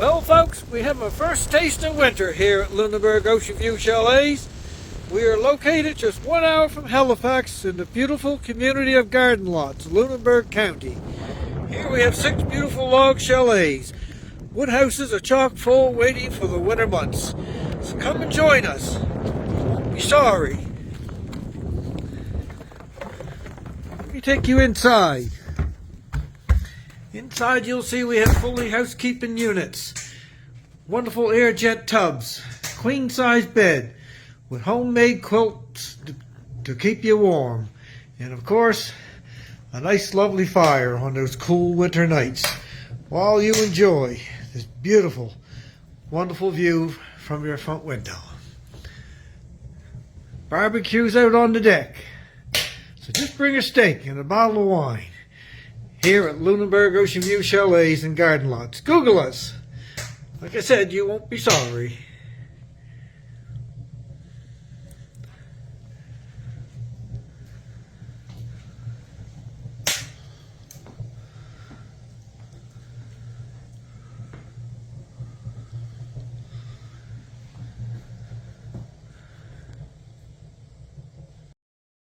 Well, folks, we have our first taste of winter here at Lunenburg Oceanview Chalets. We are located just 1 hour from Halifax in the beautiful community of Garden Lots, Lunenburg County. Here we have 6 beautiful log chalets. Wood houses are chock full waiting for the winter months. So come and join us. You won't be sorry. Let me take you inside. Inside you'll see we have fully housekeeping units, wonderful air jet tubs, queen size bed with homemade quilts to keep you warm, and of course a nice lovely fire on those cool winter nights while you enjoy this beautiful, wonderful view from your front window. Barbecues out on the deck, so just bring a steak and a bottle of wine. Here at Lunenburg Oceanview Chalets and Garden Lots. Google us. Like I said, you won't be sorry.